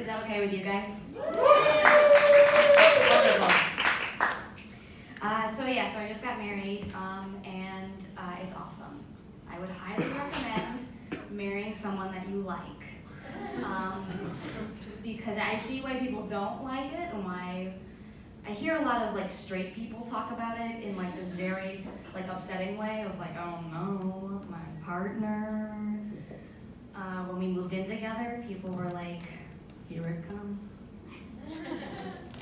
Is that okay with you guys? So I just got married, and it's awesome. I would highly recommend marrying someone that you like. Because I see why people don't like it, and why I hear a lot of like straight people talk about it in like this very like upsetting way of like, oh no, my partner. When we moved in together, people were like, here it comes.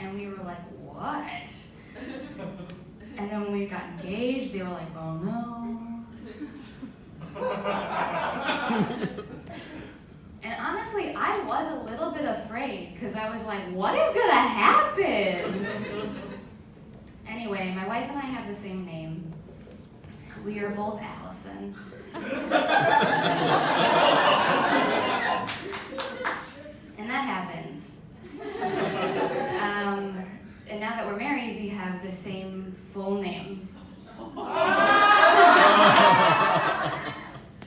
And we were like, what? And then when we got engaged, they were like, oh no. And honestly, I was a little bit afraid because I was like, what is gonna happen? Anyway, my wife and I have the same name. We are both Allison. And that happens. And now that we're married, we have the same full name.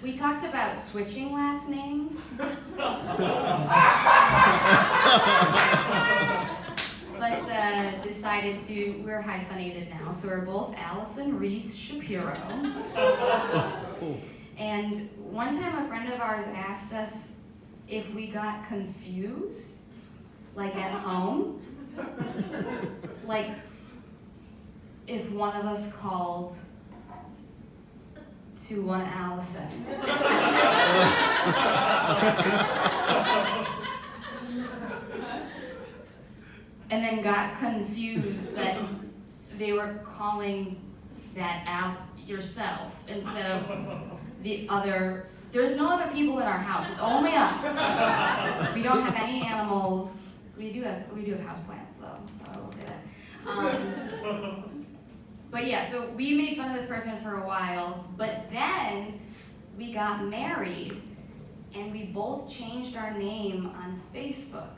We talked about switching last names. But decided we're hyphenated now, so we're both Allison Reese Shapiro. And one time a friend of ours asked us if we got confused, like at home, like if one of us called to one Allison. And then got confused that they were calling that out yourself instead of the other. There's no other people in our house. It's only us. We don't have any animals. We do have houseplants though, so I will say that. But yeah, so we made fun of this person for a while, but then we got married and we both changed our name on Facebook.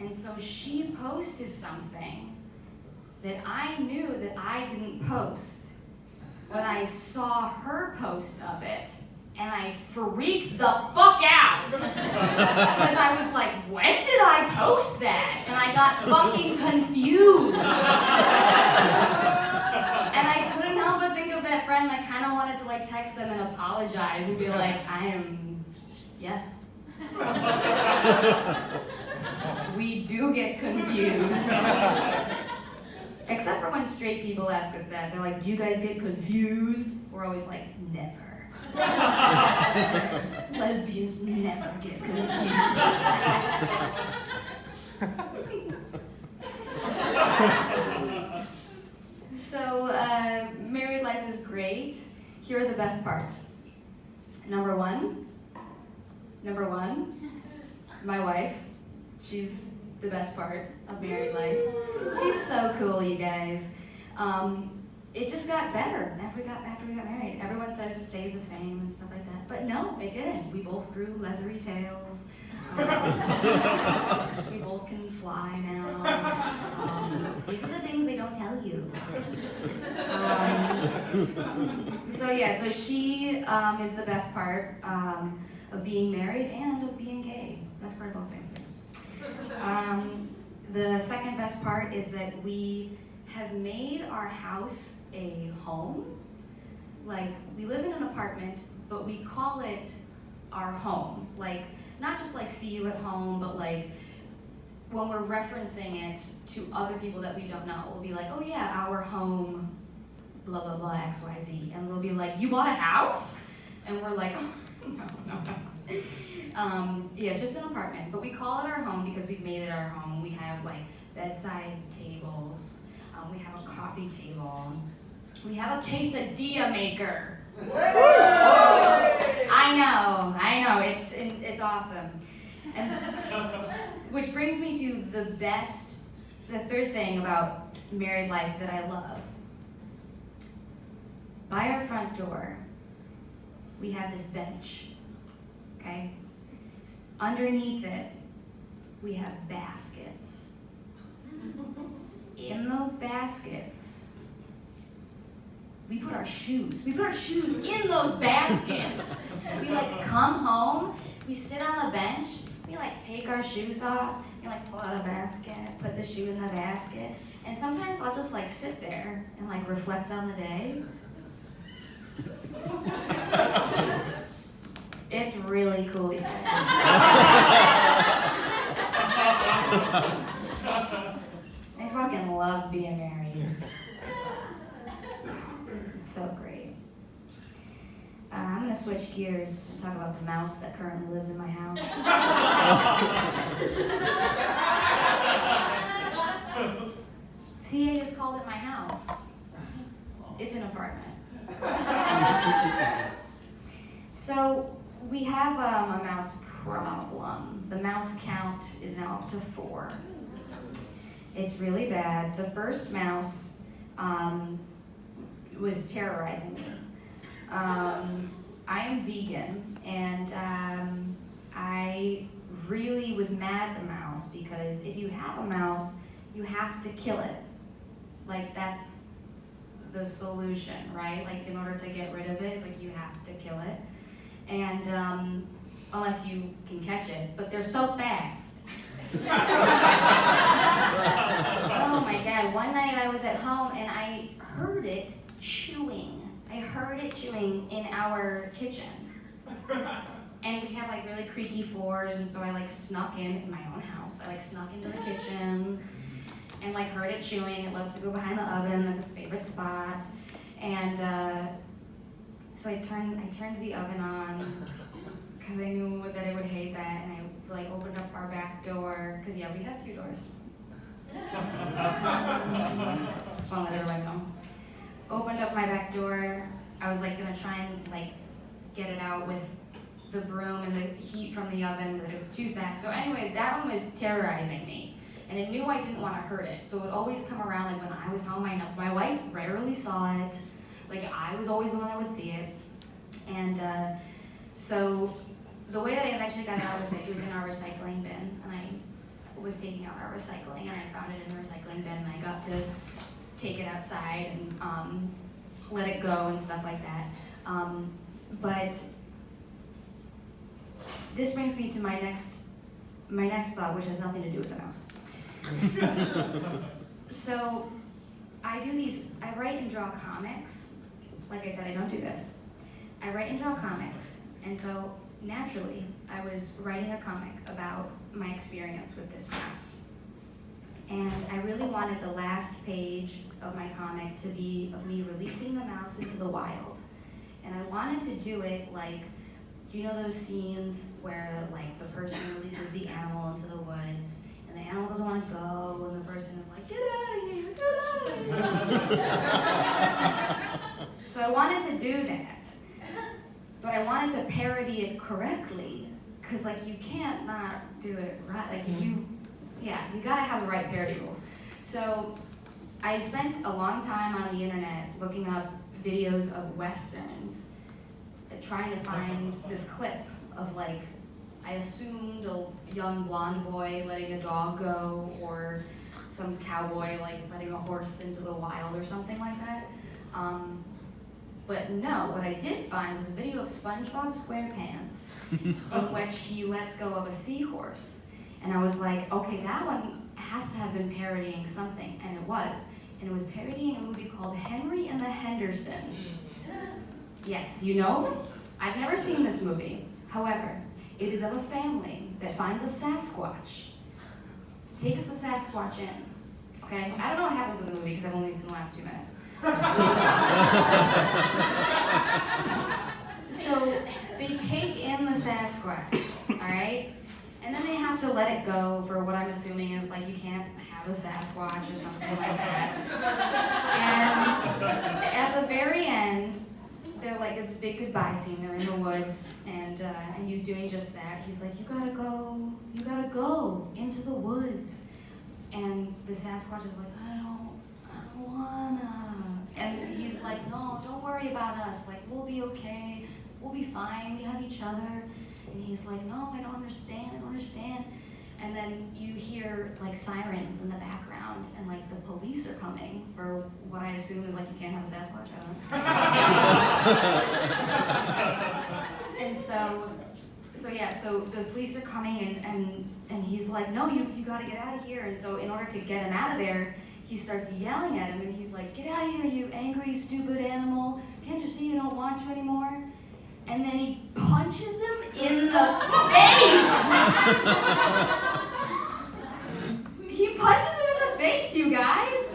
And so she posted something that I knew that I didn't post, but I saw her post of it, and I freaked the fuck out. Because I was like, when did I post that? And I got fucking confused. And I couldn't help but think of that friend, and I kind of wanted to like text them and apologize and be like, yes. We do get confused. Except for when straight people ask us that. They're like, do you guys get confused? We're always like, never. Lesbians never get confused. So, married life is great. Here are the best parts. Number one, my wife. She's the best part of married life. She's so cool, you guys. It just got better after we got married. Everyone says it stays the same and stuff like that, but no, it didn't. We both grew leathery tails. We both can fly now. These are the things they don't tell you. So she is the best part of being married and of being gay. Best part of both things. The second best part is that we have made our house a home. Like, we live in an apartment, but we call it our home. Like, not just like see you at home, but like when we're referencing it to other people that we don't know, we'll be like, oh yeah, our home, blah, blah, blah, XYZ. And they'll be like, you bought a house? And we're like, oh, no. Yeah, it's just an apartment, but we call it our home because we've made it our home. We have like bedside tables, we have a coffee table, we have a quesadilla maker. I know, it's awesome. And which brings me to the third thing about married life that I love. By our front door, we have this bench, okay? Underneath it, we have baskets. In those baskets, we put our shoes. We put our shoes in those baskets. We like come home, we sit on the bench, we like take our shoes off and like pull out a basket, put the shoe in the basket, and sometimes I'll just like sit there and like reflect on the day. It's really cool, you guys. I fucking love being married. It's so great. I'm gonna switch gears and talk about the mouse that currently lives in my house. See, I just called it my house. It's an apartment. So we have a mouse problem. The mouse count is now up to 4. It's really bad. The first mouse was terrorizing me. I am vegan, and I really was mad at the mouse because if you have a mouse, you have to kill it. Like, that's the solution, right? Like, in order to get rid of it, it's like you have to kill it. And unless you can catch it, but they're so fast. Oh my God, one night I was at home and I heard it chewing. I heard it chewing in our kitchen. And we have like really creaky floors, and so I like snuck in my own house. I like snuck into the kitchen and like heard it chewing. It loves to go behind the oven, that's its favorite spot. And so I turned the oven on because I knew that it would hate that, and I like opened up our back door, because yeah, we have 2 doors. Just want to let everybody know. Opened up my back door. I was like gonna try and like get it out with the broom and the heat from the oven, but it was too fast. So anyway, that one was terrorizing me, and it knew I didn't want to hurt it. So it would always come around, like when I was home. My wife rarely saw it. Like I was always the one that would see it. And so the way that I eventually got it out was that it was in our recycling bin, and I was taking out our recycling, and I found it in the recycling bin, and I got to take it outside and let it go and stuff like that. But this brings me to my next thought, which has nothing to do with the mouse. So I write and draw comics. Like I said, I don't do this. I write and draw comics, and so naturally, I was writing a comic about my experience with this mouse. And I really wanted the last page of my comic to be of me releasing the mouse into the wild. And I wanted to do it like, you know those scenes where like the person releases the animal into the woods, and the animal doesn't want to go, and the person is like, get out of here, get out of here. So I wanted to do that, but I wanted to parody it correctly, because like you can't not do it right. Like you gotta have the right parody rules. So I spent a long time on the internet looking up videos of Westerns, trying to find this clip of like, I assumed a young blonde boy letting a dog go, or some cowboy like letting a horse into the wild or something like that. But no, what I did find was a video of SpongeBob SquarePants in which he lets go of a seahorse. And I was like, okay, that one has to have been parodying something, and it was. And it was parodying a movie called Henry and the Hendersons. Yes, you know? I've never seen this movie. However, it is of a family that finds a Sasquatch, takes the Sasquatch in, okay? I don't know what happens in the movie because I've only seen the last 2 minutes. So they take in the Sasquatch, all right? And then they have to let it go for what I'm assuming is like you can't have a Sasquatch or something like that. And at the very end, they're like this big goodbye scene. They're in the woods, and he's doing just that. He's like, you gotta go into the woods. And the Sasquatch is like, I don't wanna. And he's like, no, don't worry about us. Like, we'll be okay. We'll be fine. We have each other. And he's like, no, I don't understand. And then you hear like sirens in the background, and like the police are coming for what I assume is like you can't have a Sasquatch. I don't know. And so So the police are coming and he's like, no, you gotta get out of here. And so in order to get him out of there, he starts yelling at him and he's like, get out of here, you angry, stupid animal. Can't you see I don't want you anymore? And then he punches him in the face. He punches him in the face, you guys.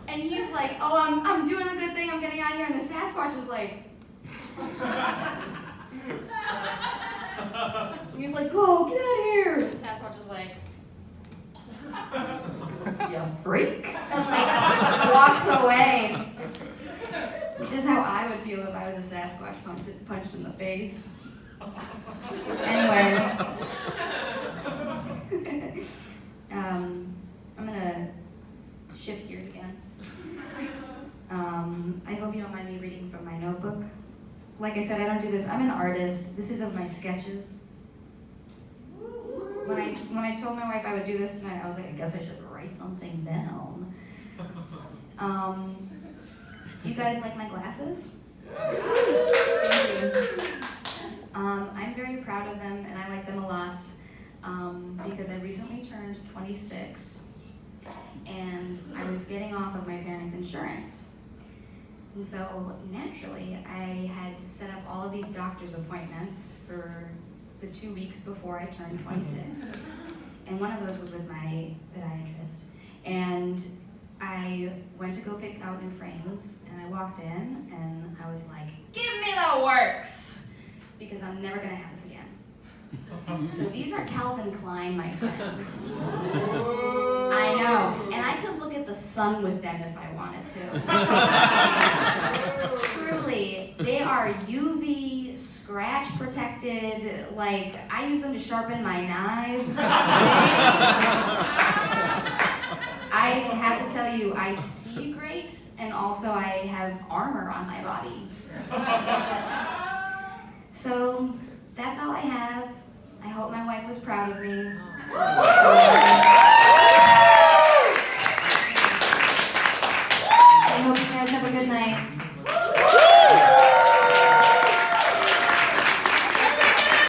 And he's like, oh, I'm doing a good thing, I'm getting out of here. And the Sasquatch is like, and he's like, go, get out of here. And the Sasquatch is like, you freak. And like, walks away. Which is how I would feel if I was a Sasquatch punched in the face. Anyway. I'm gonna shift gears again. I hope you don't mind me reading from my notebook. Like I said, I don't do this. I'm an artist. This is of my sketches. When I told my wife I would do this tonight, I was like, I guess I should write something down. Do you guys like my glasses? Thank you. I'm very proud of them, and I like them a lot because I recently turned 26, and I was getting off of my parents' insurance. And so naturally, I had set up all of these doctor's appointments for the 2 weeks before I turned 26. And one of those was with my podiatrist. And I went to go pick out new frames, and I walked in, and I was like, give me the works! Because I'm never gonna have this again. So these are Calvin Klein, my friends. I know, and I could look at the sun with them if I wanted to. Truly, they are UV scratch protected. Like, I use them to sharpen my knives. I have to tell you, I see great, and also I have armor on my body. So, that's all I have. I hope my wife was proud of me. I hope you guys have a good night.